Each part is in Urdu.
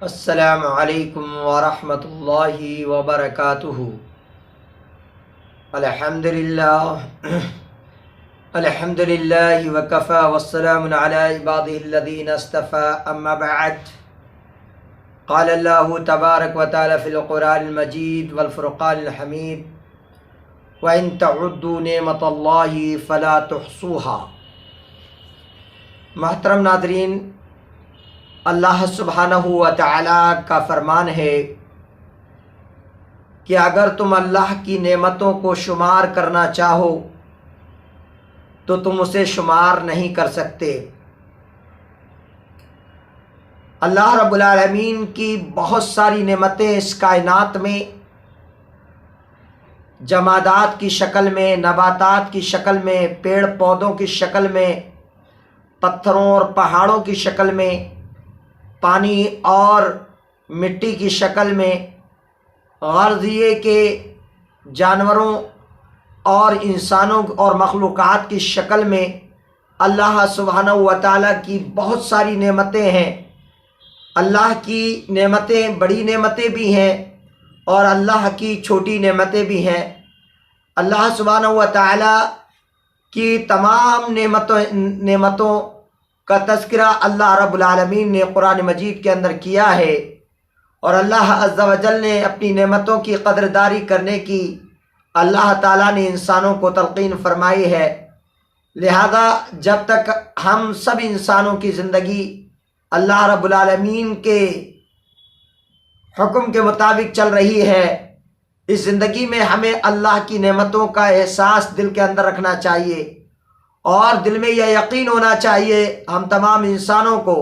السلام علیکم ورحمۃ اللہ وبرکاتہ۔ الحمد للہ وکفی والسلام علی عبادہ الذین اصطفی، اما بعد۔ قال اللہ تبارک و تعالی فی القرآن المجید والفرقان الحمید، وَإِن تَعُدُّوا نِعْمَةَ اللَّهِ فَلَا تُحْصُوهَا۔ محترم ناظرین، اللہ سبحانہ و تعالیٰ کا فرمان ہے کہ اگر تم اللہ کی نعمتوں کو شمار کرنا چاہو تو تم اسے شمار نہیں کر سکتے۔ اللہ رب العالمین کی بہت ساری نعمتیں اس کائنات میں جمادات کی شکل میں، نباتات کی شکل میں، پیڑ پودوں کی شکل میں، پتھروں اور پہاڑوں کی شکل میں، پانی اور مٹی کی شکل میں، غرض یہ کہ جانوروں اور انسانوں اور مخلوقات کی شکل میں اللہ سبحانہ و تعالیٰ کی بہت ساری نعمتیں ہیں۔ اللہ کی نعمتیں بڑی نعمتیں بھی ہیں اور اللہ کی چھوٹی نعمتیں بھی ہیں۔ اللہ سبحانہ و تعالیٰ کی تمام نعمتوں کا تذکرہ اللہ رب العالمین نے قرآن مجید کے اندر کیا ہے، اور اللہ عز و جل نے اپنی نعمتوں کی قدرداری کرنے کی اللہ تعالیٰ نے انسانوں کو تلقین فرمائی ہے۔ لہذا جب تک ہم سب انسانوں کی زندگی اللہ رب العالمین کے حکم کے مطابق چل رہی ہے، اس زندگی میں ہمیں اللہ کی نعمتوں کا احساس دل کے اندر رکھنا چاہیے، اور دل میں یہ یقین ہونا چاہیے ہم تمام انسانوں کو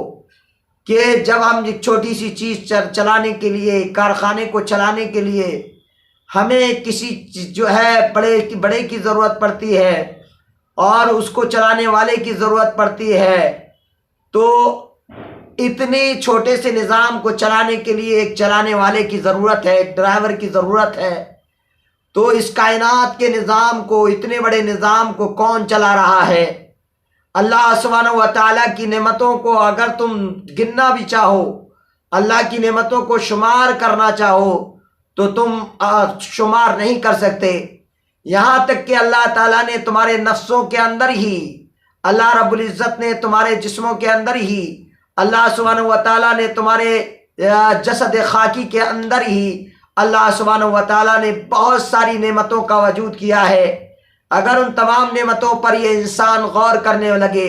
کہ جب ہم ایک چھوٹی سی چیز چلانے کے لیے، کارخانے کو چلانے کے لیے ہمیں کسی جو ہے بڑے کی ضرورت پڑتی ہے اور اس کو چلانے والے کی ضرورت پڑتی ہے، تو اتنے چھوٹے سے نظام کو چلانے کے لیے ایک چلانے والے کی ضرورت ہے، ایک ڈرائیور کی ضرورت ہے۔ تو اس کائنات کے نظام کو، اتنے بڑے نظام کو کون چلا رہا ہے؟ اللہ سبحانہ و تعالیٰ کی نعمتوں کو اگر تم گننا بھی چاہو، اللہ کی نعمتوں کو شمار کرنا چاہو تو تم شمار نہیں کر سکتے۔ یہاں تک کہ اللہ تعالیٰ نے تمہارے نفسوں کے اندر ہی، اللہ رب العزت نے تمہارے جسموں کے اندر ہی، اللہ سبحانہ و تعالیٰ نے تمہارے جسد خاکی کے اندر ہی اللہ سبحانہ و تعالیٰ نے بہت ساری نعمتوں کا وجود کیا ہے۔ اگر ان تمام نعمتوں پر یہ انسان غور کرنے لگے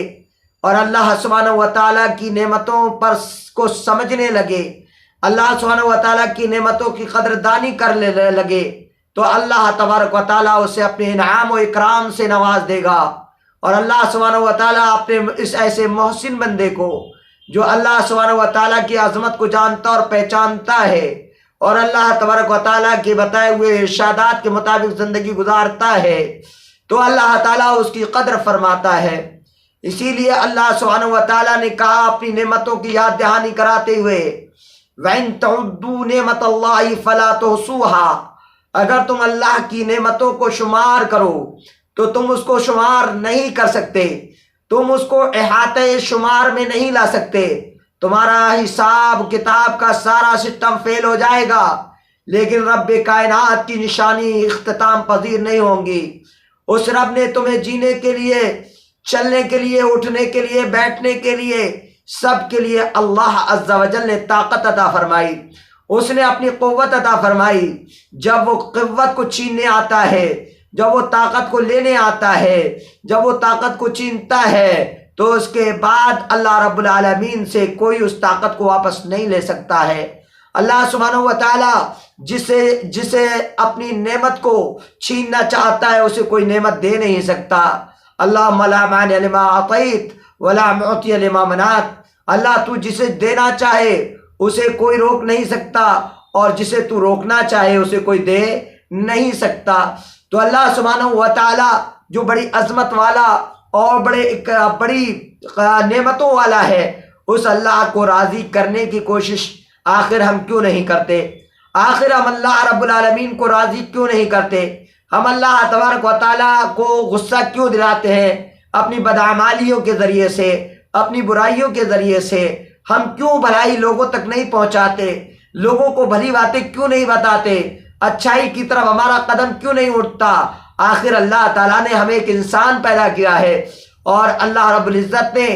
اور اللہ سبحانہ و تعالیٰ کی نعمتوں پر کو سمجھنے لگے، اللہ سبحانہ و تعالیٰ کی نعمتوں کی قدردانی کرنے لگے، تو اللہ تبارک و تعالیٰ اسے اپنے انعام و اکرام سے نواز دے گا۔ اور اللہ سبحانہ و تعالیٰ اپنے اس ایسے محسن بندے کو جو اللہ سبحانہ و تعالیٰ کی عظمت کو جانتا اور پہچانتا ہے اور اللہ تبارک و تعالیٰ کے بتائے ہوئے ارشادات کے مطابق زندگی گزارتا ہے، تو اللہ تعالیٰ اس کی قدر فرماتا ہے۔ اسی لیے اللہ سبحانہ و تعالیٰ نے کہا اپنی نعمتوں کی یاد دہانی کراتے ہوئے، وَإِن تَعُدُّوا نِعْمَةَ اللَّهِ فَلَا تُحْصُوهَا، اگر تم اللہ کی نعمتوں کو شمار کرو تو تم اس کو شمار نہیں کر سکتے، تم اس کو احاطہ شمار میں نہیں لا سکتے۔ تمہارا حساب کتاب کا سارا سسٹم فیل ہو جائے گا، لیکن رب کائنات کی نشانی اختتام پذیر نہیں ہوں گی۔ اس رب نے تمہیں جینے کے لیے، چلنے کے لیے، اٹھنے کے لیے، بیٹھنے کے لیے، سب کے لیے اللہ عز و جل نے طاقت عطا فرمائی، اس نے اپنی قوت عطا فرمائی۔ جب وہ قوت کو چھیننے آتا ہے، جب وہ طاقت کو لینے آتا ہے، جب وہ طاقت کو چھینتا ہے، تو اس کے بعد اللہ رب العالمین سے کوئی اس طاقت کو واپس نہیں لے سکتا ہے۔ اللہ سبحانہ و تعالیٰ جسے اپنی نعمت کو چھیننا چاہتا ہے اسے کوئی نعمت دے نہیں سکتا۔ اللہم لا مانع لما اعطیت ولا معطی لما منعت، اللہ تو جسے دینا چاہے اسے کوئی روک نہیں سکتا، اور جسے تو روکنا چاہے اسے کوئی دے نہیں سکتا۔ تو اللہ سبحانہ و تعالیٰ جو بڑی عظمت والا اور بڑی نعمتوں والا ہے، اس اللہ کو راضی کرنے کی کوشش آخر ہم کیوں نہیں کرتے؟ آخر ہم اللہ رب العالمین کو راضی کیوں نہیں کرتے؟ ہم اللہ تبارک و تعالیٰ کو غصہ کیوں دلاتے ہیں؟ اپنی بدعمالیوں کے ذریعے سے، اپنی برائیوں کے ذریعے سے، ہم کیوں بھلائی لوگوں تک نہیں پہنچاتے؟ لوگوں کو بھلی باتیں کیوں نہیں بتاتے؟ اچھائی کی طرف ہمارا قدم کیوں نہیں اٹھتا؟ آخر اللہ تعالیٰ نے ہمیں ایک انسان پیدا کیا ہے، اور اللہ رب العزت نے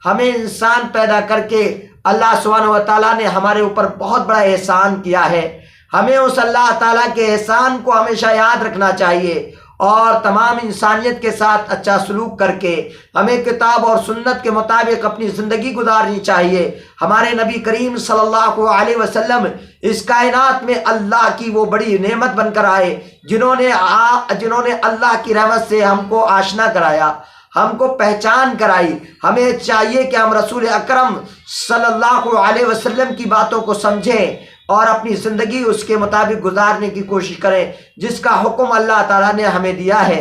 ہمیں انسان پیدا کر کے اللہ سبحانہ و تعالیٰ نے ہمارے اوپر بہت بڑا احسان کیا ہے۔ ہمیں اس اللہ تعالیٰ کے احسان کو ہمیشہ یاد رکھنا چاہیے، اور تمام انسانیت کے ساتھ اچھا سلوک کر کے ہمیں کتاب اور سنت کے مطابق اپنی زندگی گزارنی چاہیے۔ ہمارے نبی کریم صلی اللہ علیہ وسلم اس کائنات میں اللہ کی وہ بڑی نعمت بن کر آئے، جنہوں نے اللہ کی رحمت سے ہم کو آشنا کرایا، ہم کو پہچان کرائی۔ ہمیں چاہیے کہ ہم رسول اکرم صلی اللہ علیہ وسلم کی باتوں کو سمجھیں اور اپنی زندگی اس کے مطابق گزارنے کی کوشش کریں، جس کا حکم اللہ تعالیٰ نے ہمیں دیا ہے،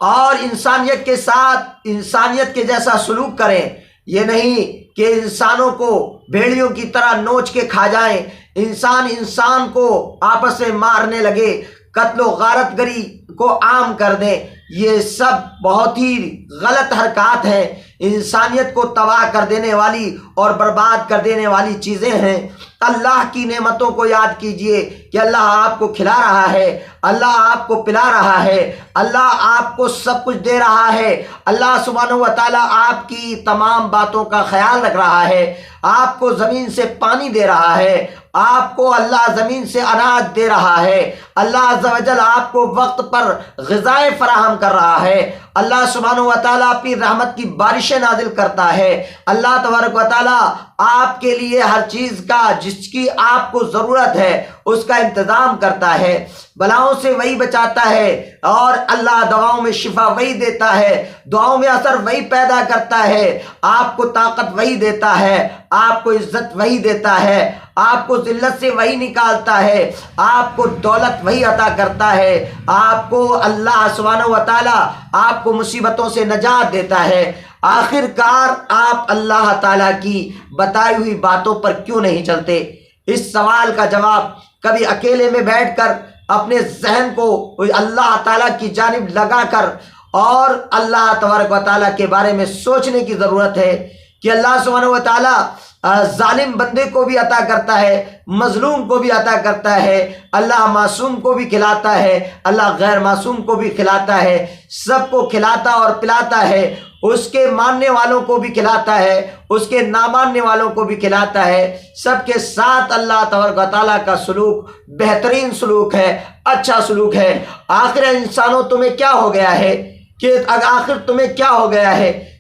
اور انسانیت کے ساتھ انسانیت کے جیسا سلوک کریں۔ یہ نہیں کہ انسانوں کو بھیڑیوں کی طرح نوچ کے کھا جائیں، انسان کو آپس میں مارنے لگے، قتل و غارت گری کو عام کر دیں۔ یہ سب بہت ہی غلط حرکات ہیں، انسانیت کو تباہ کر دینے والی اور برباد کر دینے والی چیزیں ہیں۔ اللہ کی نعمتوں کو یاد کیجئے کہ اللہ آپ کو کھلا رہا ہے، اللہ آپ کو پلا رہا ہے، اللہ آپ کو سب کچھ دے رہا ہے، اللہ سبحانہ و تعالیٰ آپ کی تمام باتوں کا خیال رکھ رہا ہے، آپ کو زمین سے پانی دے رہا ہے، آپ کو اللہ زمین سے اناج دے رہا ہے، اللہ عز و جل آپ کو وقت پر غذائیں فراہم کر رہا ہے، اللہ سبحانہ و تعالیٰ اپنی رحمت کی بارشیں نازل کرتا ہے، اللہ تبارک و تعالیٰ آپ کے لیے ہر چیز کا جس کی آپ کو ضرورت ہے اس کا انتظام کرتا ہے، بلاؤں سے وہی بچاتا ہے، اور اللہ دعاؤں میں شفا وہی دیتا ہے، دعاؤں میں اثر وہی پیدا کرتا ہے، آپ کو طاقت وہی دیتا ہے، آپ کو عزت وہی دیتا ہے، آپ کو ذلت سے وہی نکالتا ہے، آپ کو دولت وہی عطا کرتا ہے، آپ کو اللہ سبحانہ و تعالیٰ آپ کو مصیبتوں سے نجات دیتا ہے۔ آخر کار آپ اللہ تعالیٰ کی بتائی ہوئی باتوں پر کیوں نہیں چلتے؟ اس سوال کا جواب کبھی اکیلے میں بیٹھ کر اپنے ذہن کو اللہ تعالیٰ کی جانب لگا کر اور اللہ تبارک و تعالیٰ کے بارے میں سوچنے کی ضرورت ہے کہ اللہ سبحانہ و تعالیٰ ظالم بندے کو بھی عطا کرتا ہے، مظلوم کو بھی عطا کرتا ہے، اللہ معصوم کو بھی کھلاتا ہے، اللہ غیر معصوم کو بھی کھلاتا ہے، سب کو کھلاتا اور پلاتا ہے، اس کے ماننے والوں کو بھی کھلاتا ہے، اس کے نہ ماننے والوں کو بھی کھلاتا ہے، سب کے ساتھ اللہ تبارک و تعالیٰ کا سلوک بہترین سلوک ہے، اچھا سلوک ہے۔ آخر انسانوں تمہیں کیا ہو گیا ہے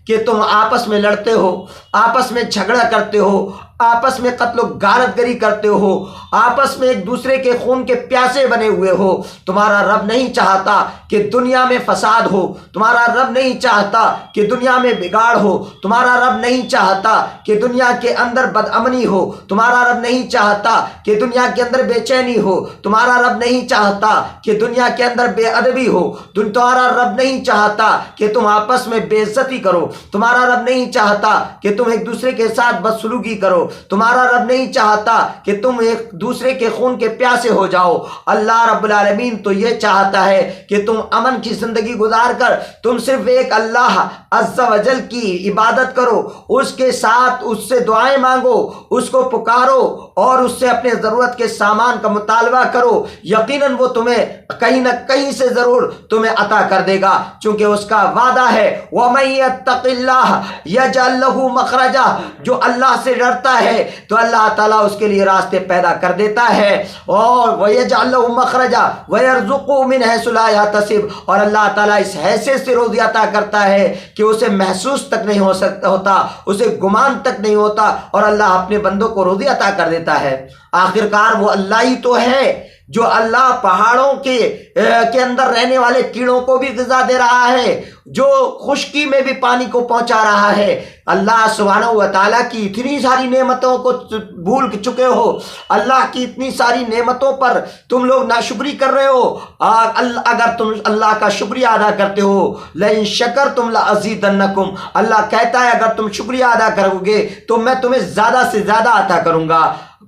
کہ تم آپس میں لڑتے ہو، آپس میں جھگڑا کرتے ہو، آپس میں قتل و غارت گری کرتے ہو، آپس میں ایک دوسرے کے خون کے پیاسے بنے ہوئے ہو۔ تمہارا رب نہیں چاہتا کہ دنیا میں فساد ہو، تمہارا رب نہیں چاہتا کہ دنیا میں بگاڑ ہو، تمہارا رب نہیں چاہتا کہ دنیا کے اندر بدامنی ہو، تمہارا رب نہیں چاہتا کہ دنیا کے اندر بے چینی ہو، تمہارا رب نہیں چاہتا کہ دنیا کے اندر بے ادبی ہو، تمہارا رب نہیں چاہتا کہ تم آپس میں بے عزتی کرو، تمہارا رب نہیں چاہتا کہ تم ایک دوسرے کے ساتھ بدسلوکی کرو، تمہارا رب نہیں چاہتا کہ تم ایک دوسرے کے خون کے پیاسے ہو جاؤ۔ اللہ رب العالمین تو یہ چاہتا ہے کہ تم امن کی زندگی گزار کر تم صرف ایک اللہ عز و جل کی عبادت کرو، اس کے ساتھ اس سے دعائیں مانگو، اس کو پکارو اور اس سے اپنے ضرورت کے سامان کا مطالبہ کرو، یقیناً وہ تمہیں کہیں نہ کہیں سے ضرور تمہیں عطا کر دے گا، چونکہ اس کا وعدہ ہے وَمَن يَتَّقِ اللَّهَ يَجْعَل لَّهُ مَخْرَجًا، جو اللہ سے ڈرتا ہے تو اللہ تعالیٰ اس کے لیے راستے پیدا کر دیتا ہے، اور وَيَجْعَل لَّهُ مَخْرَجًا وَيَرْزُقْهُ مِنْ حَيْثُ لَا يَحْتَسِبُ، اور اللہ تعالیٰ اس حیثیت سے روزی عطا کرتا ہے کہ اسے محسوس تک نہیں ہوتا، اسے گمان تک نہیں ہوتا، اور اللہ اپنے بندوں کو روزی عطا کر دیتا ہے۔ آخرکار وہ اللہ ہی تو ہے جو اللہ پہاڑوں کے اندر رہنے والے کیڑوں کو بھی غذا دے رہا ہے، جو خشکی میں بھی پانی کو پہنچا رہا ہے۔ اللہ سبحانہ و تعالیٰ کی اتنی ساری نعمتوں کو بھول چکے ہو، اللہ کی اتنی ساری نعمتوں پر تم لوگ ناشکری کر رہے ہو۔ اگر تم اللہ کا شکریہ ادا کرتے ہو، لئن شکرتم لازیدنکم، اللہ کہتا ہے اگر تم شکریہ ادا کرو گے تو میں تمہیں زیادہ سے زیادہ عطا کروں گا۔